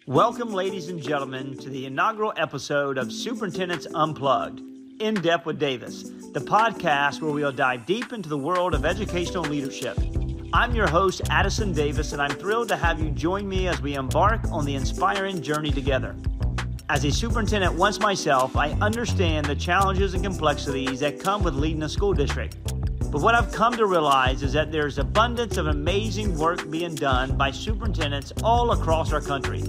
Welcome, ladies and gentlemen, to the inaugural episode of Superintendents Unplugged, In Depth with Davis, the podcast where we'll dive deep into the world of educational leadership. I'm your host, Addison Davis, and I'm thrilled to have you join me as we embark on the inspiring journey together. As a superintendent once myself, I understand the challenges and complexities that come with leading a school district. But what I've come to realize is that there's abundance of amazing work being done by superintendents all across our country.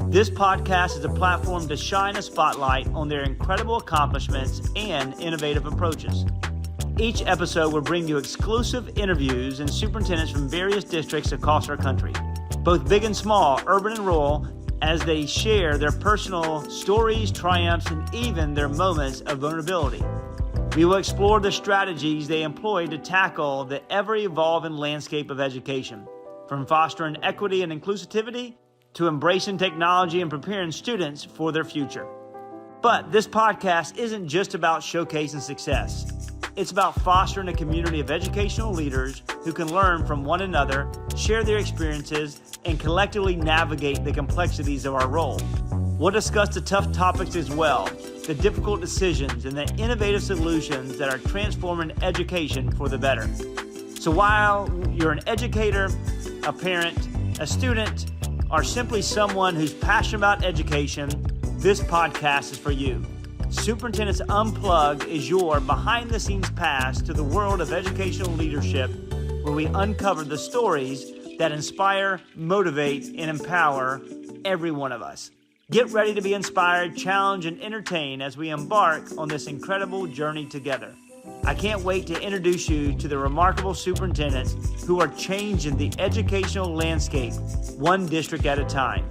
This podcast is a platform to shine a spotlight on their incredible accomplishments and innovative approaches. Each episode will bring you exclusive interviews and superintendents from various districts across our country, both big and small, urban and rural, as they share their personal stories, triumphs, and even their moments of vulnerability. We will explore the strategies they employ to tackle the ever-evolving landscape of education, from fostering equity and inclusivity to embracing technology and preparing students for their future. But this podcast isn't just about showcasing success. It's about fostering a community of educational leaders who can learn from one another, share their experiences, and collectively navigate the complexities of our role. We'll discuss the tough topics as well, the difficult decisions, and the innovative solutions that are transforming education for the better. So while you're an educator, a parent, a student, or simply someone who's passionate about education, this podcast is for you. Superintendents Unplugged is your behind-the-scenes pass to the world of educational leadership, where we uncover the stories that inspire, motivate, and empower every one of us. Get ready to be inspired, challenged, and entertained as we embark on this incredible journey together. I can't wait to introduce you to the remarkable superintendents who are changing the educational landscape one district at a time.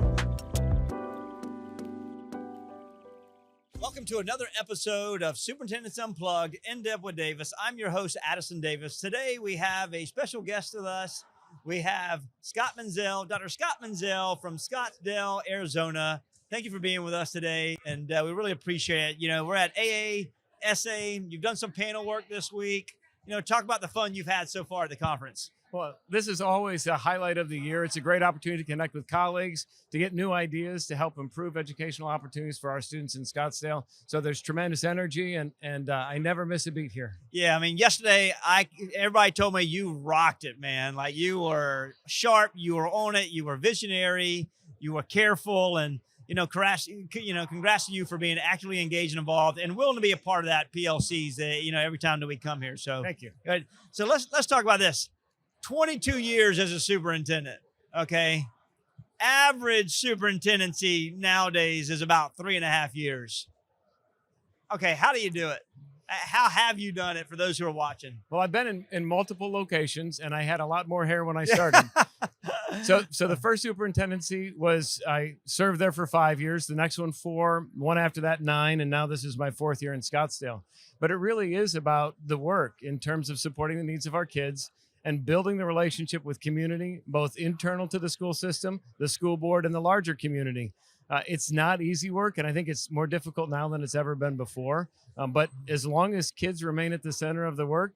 Welcome to another episode of Superintendents Unplugged, In Depth with Davis. I'm your host, Addison Davis. Today we have a special guest with us. We have Scott Menzel, Dr. Scott Menzel from Scottsdale, Arizona. Thank you for being with us today, and we really appreciate it. You know, we're at ESSER. You've done some panel work this week. You know, talk about the fun you've had so far at the conference. Well, this is always a highlight of the year. It's a great opportunity to connect with colleagues, to get new ideas, to help improve educational opportunities for our students in Scottsdale. So there's tremendous energy, and I never miss a beat here. Yeah, I mean, yesterday, everybody told me you rocked it, man. Like, you were sharp, you were on it, you were visionary, you were careful, and congrats to you for being actively engaged and involved and willing to be a part of that PLCs, every time that we come here. So thank you. Good. So let's talk about this. 22 years as a superintendent, okay? Average superintendency nowadays is about 3.5 years. Okay, how do you do it? How have you done it for those who are watching? Well, I've been in multiple locations, and I had a lot more hair when I started. So the first superintendency I served there for 5 years, the next one 4, one after that 9, and now this is my 4th year in Scottsdale. But it really is about the work in terms of supporting the needs of our kids and building the relationship with community, both internal to the school system, the school board, and the larger community. It's not easy work, and I think it's more difficult now than it's ever been before. But as long as kids remain at the center of the work,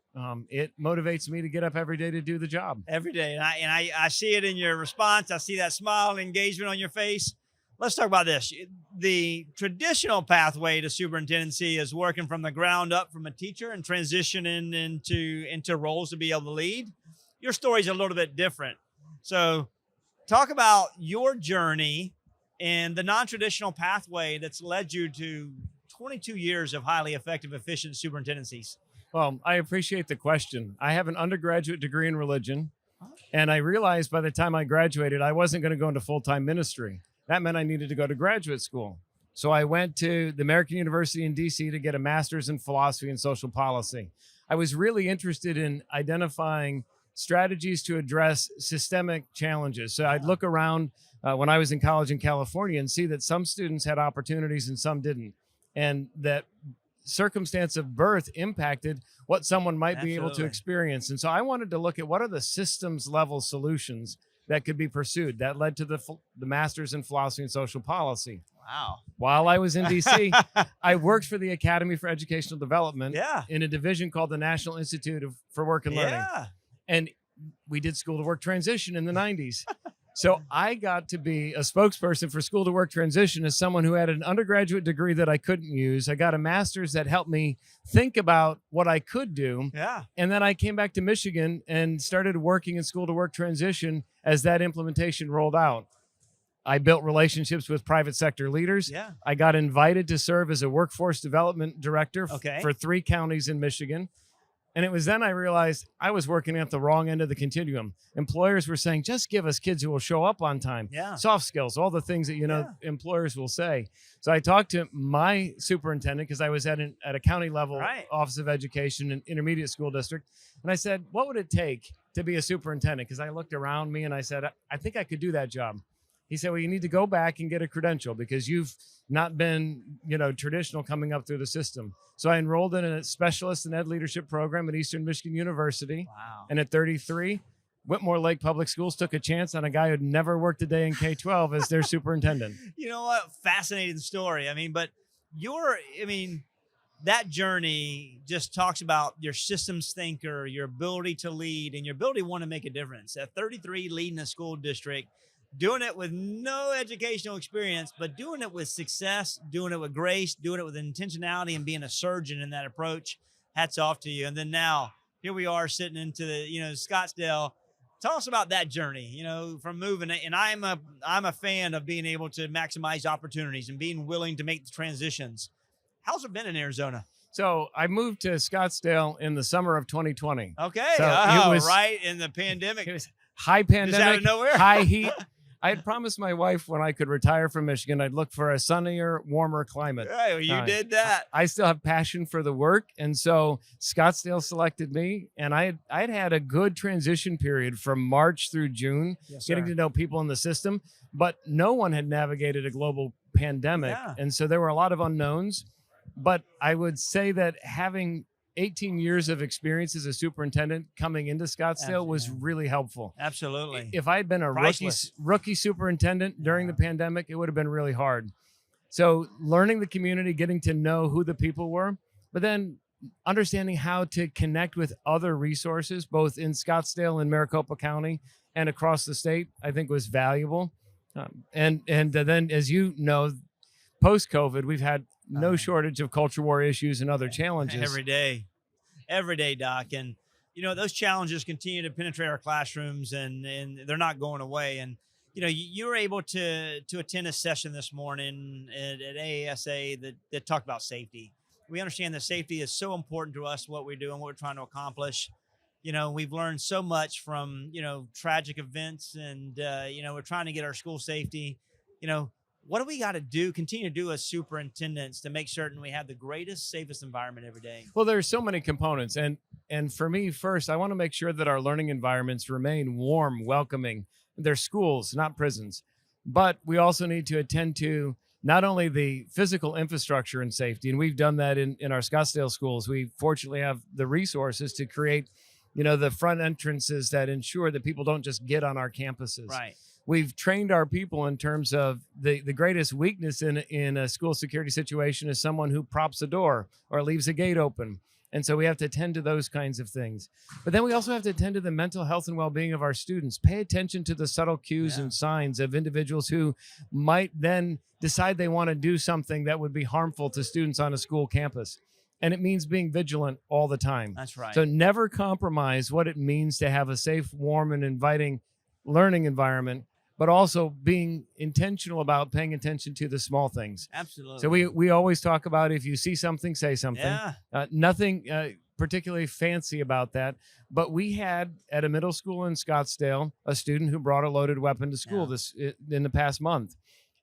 it motivates me to get up every day to do the job. Every day, and I see it in your response. I see that smile and engagement on your face. Let's talk about this. The traditional pathway to superintendency is working from the ground up from a teacher and transitioning into roles to be able to lead. Your story's a little bit different. So talk about your journey and the non-traditional pathway that's led you to 22 years of highly effective, efficient superintendencies. Well, I appreciate the question. I have an undergraduate degree in religion, and I realized by the time I graduated, I wasn't going to go into full-time ministry. That meant I needed to go to graduate school. So I went to the American University in DC to get a master's in philosophy and social policy. I was really interested in identifying strategies to address systemic challenges. So I'd look around when I was in college in California and see that some students had opportunities and some didn't. And that circumstance of birth impacted what someone might be able to experience. And so I wanted to look at what are the systems level solutions that could be pursued. That led to the master's in philosophy and social policy. Wow. While I was in DC, I worked for the Academy for Educational Development in a division called the National Institute for Work and Learning. And we did school to work transition in the 90s. So I got to be a spokesperson for school to work transition as someone who had an undergraduate degree that I couldn't use. I got a master's that helped me think about what I could do. Yeah. And then I came back to Michigan and started working in school to work transition as that implementation rolled out. I built relationships with private sector leaders. Yeah. I got invited to serve as a workforce development director for 3 counties in Michigan. And it was then I realized I was working at the wrong end of the continuum. Employers were saying, just give us kids who will show up on time. Yeah. Soft skills, all the things that, employers will say. So I talked to my superintendent because I was at a county level Office of Education and intermediate school district. And I said, what would it take to be a superintendent? Because I looked around me and I said, I think I could do that job. He said, well, you need to go back and get a credential because you've not been, traditional coming up through the system. So I enrolled in a specialist in ed leadership program at Eastern Michigan University. Wow. And at 33, Whitmore Lake Public Schools took a chance on a guy who'd never worked a day in K-12 as their superintendent. You know what? Fascinating story. I mean, but that journey just talks about your systems thinker, your ability to lead, and your ability to want to make a difference. At 33, leading a school district, doing it with no educational experience, but doing it with success, doing it with grace, doing it with intentionality, and being a surgeon in that approach. Hats off to you. And then now here we are sitting into the, Scottsdale. Tell us about that journey, from moving. And I'm a fan of being able to maximize opportunities and being willing to make the transitions. How's it been in Arizona? So I moved to Scottsdale in the summer of 2020. Okay. So it was right in the pandemic. It was high pandemic, just out of nowhere. high heat. I had promised my wife when I could retire from Michigan, I'd look for a sunnier, warmer climate. Hey, well, you did that. I still have passion for the work. And so Scottsdale selected me. And I had a good transition period from March through June, getting to know people in the system. But no one had navigated a global pandemic. Yeah. And so there were a lot of unknowns. But I would say that having 18 years of experience as a superintendent coming into Scottsdale was really helpful. Absolutely. If I had been a rookie superintendent during the pandemic, it would have been really hard. So learning the community, getting to know who the people were, but then understanding how to connect with other resources, both in Scottsdale and Maricopa County and across the state, I think was valuable. And then, as you know, post-COVID, we've had no shortage of culture war issues and other challenges. Every day, Doc. And, those challenges continue to penetrate our classrooms and they're not going away. And, you were able to attend a session this morning at AASA that talked about safety. We understand that safety is so important to us, what we do and what we're trying to accomplish. We've learned so much from, tragic events and, we're trying to get our school safety, what do we got to do, continue to do as superintendents to make certain we have the greatest, safest environment every day? Well, there's so many components. And for me, first, I want to make sure that our learning environments remain warm, welcoming. They're schools, not prisons. But we also need to attend to not only the physical infrastructure and safety, and we've done that in our Scottsdale schools. We fortunately have the resources to create, the front entrances that ensure that people don't just get on our campuses. Right. We've trained our people in terms of the greatest weakness in a school security situation is someone who props a door or leaves a gate open. And so we have to attend to those kinds of things. But then we also have to attend to the mental health and well-being of our students. Pay attention to the subtle cues and signs of individuals who might then decide they want to do something that would be harmful to students on a school campus. And it means being vigilant all the time. That's right. So never compromise what it means to have a safe, warm, and inviting learning environment, but also being intentional about paying attention to the small things. Absolutely. So we always talk about if you see something, say something. Yeah. Nothing particularly fancy about that. But we had at a middle school in Scottsdale a student who brought a loaded weapon to school in the past month.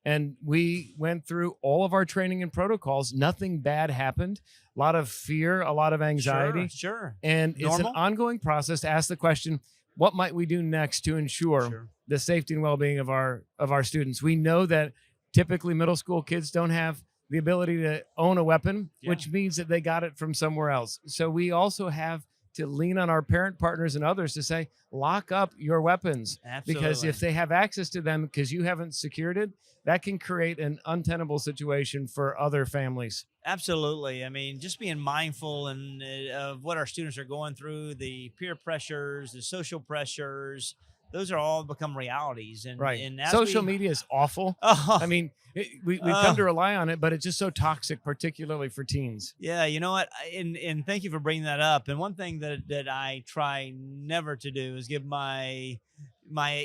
And we went through all of our training and protocols. Nothing bad happened. A lot of fear, a lot of anxiety. Sure. And Normal? it's an ongoing process to ask the question, what might we do next to ensure the safety and well-being of our students? We know that typically middle school kids don't have the ability to own a weapon, which means that they got it from somewhere else. So we also have to lean on our parent partners and others to say, lock up your weapons. Absolutely. Because if they have access to them because you haven't secured it, that can create an untenable situation for other families. Absolutely. I mean, just being mindful of what our students are going through, the peer pressures, the social pressures, those are all become realities. And, Right. and as Social media is awful. Oh, I mean, we've come to rely on it, but it's just so toxic, particularly for teens. yeah, you know what? And thank you for bringing that up. And one thing that I try never to do is give my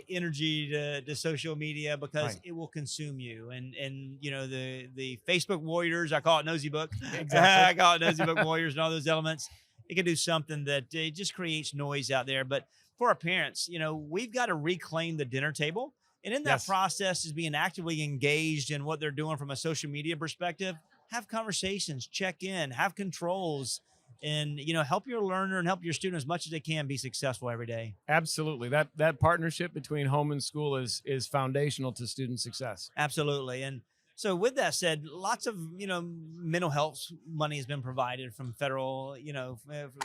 energy to social media, because Right. it will consume you. And you know, the Facebook warriors, I call it nosy book. Exactly. I call it nosy book warriors and all those elements. It can do something that it just creates noise out there. But for our parents, you know, we've got to reclaim the dinner table. And in that Yes. process is being actively engaged in what they're doing from a social media perspective. Have conversations, check in, have controls, and, you know, help your learner and help your student as much as they can be successful every day. Absolutely. That partnership between home and school is foundational to student success. Absolutely. And so with that said, lots of, you know, mental health money has been provided from federal, you know,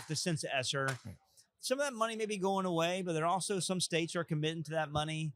the sense of ESSER. Some of that money may be going away, but there are also some states are committing to that money.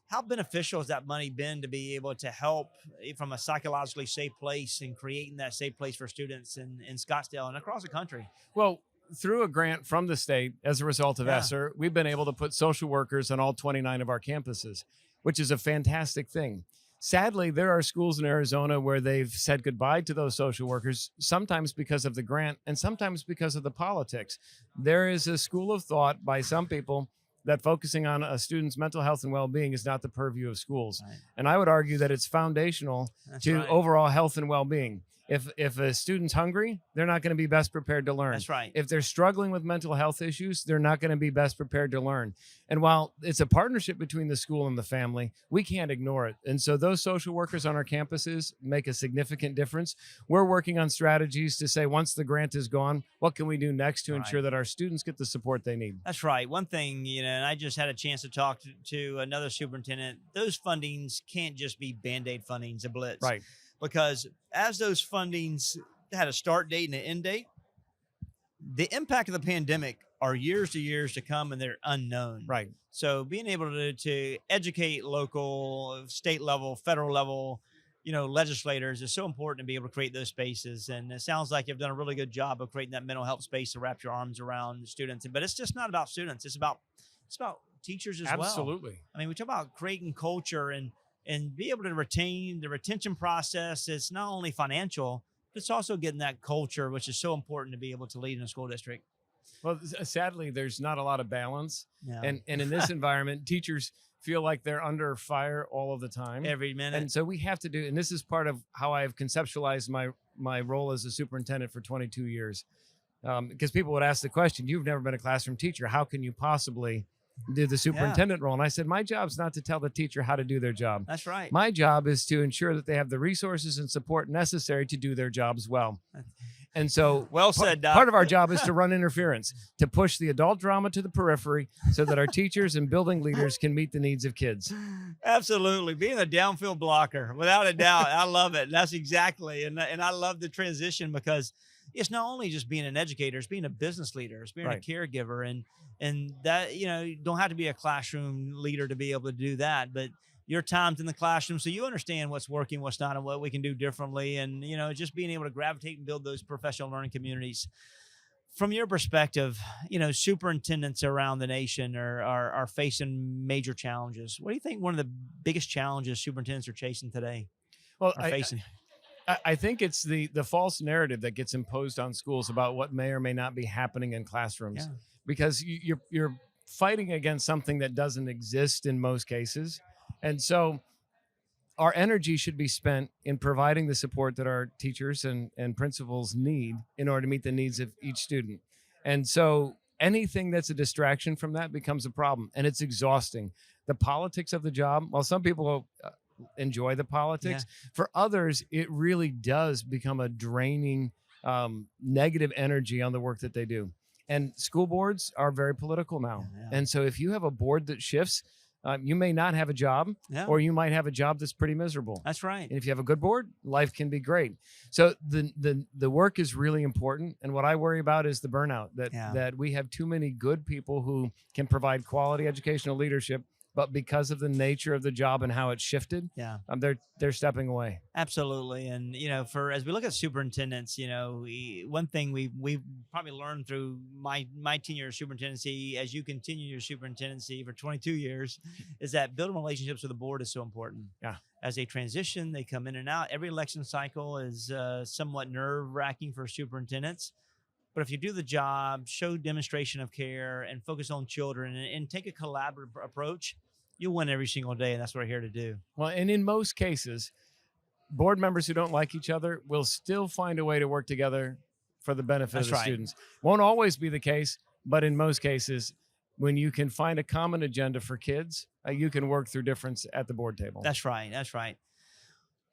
How beneficial has that money been to be able to help from a psychologically safe place and creating that safe place for students in Scottsdale and across the country? Well, through a grant from the state as a result of Yeah. ESSER, we've been able to put social workers on all 29 of our campuses, which is a fantastic thing. Sadly, there are schools in Arizona where they've said goodbye to those social workers, sometimes because of the grant and sometimes because of the politics. There is a school of thought by some people that focusing on a student's mental health and well-being is not the purview of schools. Right. And I would argue that it's foundational That's to right. overall health and well-being. If a student's hungry, they're not going to be best prepared to learn. That's right. If they're struggling with mental health issues, they're not going to be best prepared to learn. And while it's a partnership between the school and the family, we can't ignore it. And so those social workers on our campuses make a significant difference. We're working on strategies to say, once the grant is gone, what can we do next to ensure that our students get the support they need? That's right. One thing, you know, and I just had a chance to talk to another superintendent. Those fundings can't just be Band-Aid fundings, a blitz. Right. Because as those fundings had a start date and an end date, the impact of the pandemic are years to come, and they're unknown. Right. So being able to educate local, state level, federal level, you know, legislators is so important to be able to create those spaces. And it sounds like you've done a really good job of creating that mental health space to wrap your arms around students. But it's just not about students. It's about teachers as well. Absolutely. I mean, we talk about creating culture and be able to retain the retention process. It's not only financial, but it's also getting that culture, which is so important to be able to lead in a school district. Well, sadly, there's not a lot of balance. Yeah. And in this environment, teachers feel like they're under fire all of the time. Every minute. And so we have to do, and this is part of how I've conceptualized my role as a superintendent for 22 years. Because people would ask the question, you've never been a classroom teacher. How can you possibly do the superintendent role? And I said, my job's not to tell the teacher how to do their job. That's right. My job is to ensure that they have the resources and support necessary to do their jobs well. And so Well said, Doc. part of our job is to run interference, to push the adult drama to the periphery so that our teachers and building leaders can meet the needs of kids. Absolutely. Being a downfield blocker, without a doubt. I love it. That's exactly. And I love the transition, because it's not only just being an educator, it's being a business leader, it's being Right. a caregiver. And that, you know, you don't have to be a classroom leader to be able to do that, but your time's in the classroom, so you understand what's working, what's not, and what we can do differently. And, you know, just being able to gravitate and build those professional learning communities. From your perspective, you know, superintendents around the nation are facing major challenges. What do you think one of the biggest challenges superintendents are chasing today? Well, Are facing? I think it's the false narrative that gets imposed on schools about what may or may not be happening in classrooms, Yeah. because you're fighting against something that doesn't exist in most cases. And so our energy should be spent in providing the support that our teachers and principals need in order to meet the needs of each student. And so anything that's a distraction from that becomes a problem, and it's exhausting. The politics of the job, while some people enjoy the politics, for others, it really does become a draining, negative energy on the work that they do. And school boards are very political now. Yeah. And so if you have a board that shifts, you may not have a job, or you might have a job that's pretty miserable. That's right. And if you have a good board, life can be great. So the work is really important. And what I worry about is the burnout, that we have too many good people who can provide quality educational leadership but because of the nature of the job and how it's shifted, Yeah. They're stepping away. Absolutely. And, as we look at superintendents, one thing we probably learned through my tenure of superintendency, as you continue your superintendency for 22 years, is that building relationships with the board is so important. Yeah. As they transition, they come in and out. Every election cycle is somewhat nerve-wracking for superintendents. But if you do the job, show demonstration of care, and focus on children, and take a collaborative approach, you'll win every single day. And that's what we're here to do. Well, and in most cases, board members who don't like each other will still find a way to work together for the benefit of the students. Won't always be the case, but in most cases, when you can find a common agenda for kids, you can work through difference at the board table. That's right. That's right.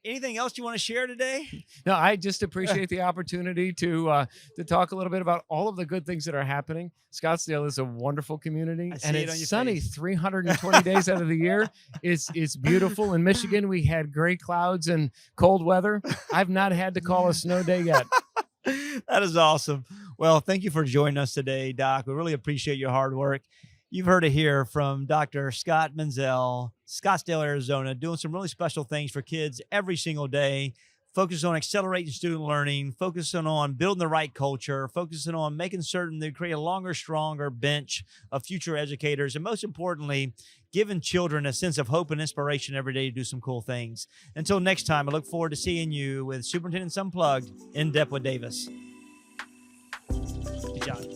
Anything else you want to share today? No, I just appreciate the opportunity to talk a little bit about all of the good things that are happening. Scottsdale is a wonderful community, and it's sunny 320 days out of the year. It's beautiful. In Michigan, we had gray clouds and cold weather. I've not had to call a snow day yet. That is awesome. Well, thank you for joining us today, Doc. We really appreciate your hard work. You've heard it here from Dr. Scott Menzel, Scottsdale, Arizona, doing some really special things for kids every single day, focusing on accelerating student learning, focusing on building the right culture, focusing on making certain they create a longer, stronger bench of future educators, and most importantly, giving children a sense of hope and inspiration every day to do some cool things. Until next time, I look forward to seeing you with Superintendents Unplugged, In Depth with Davis. Good job.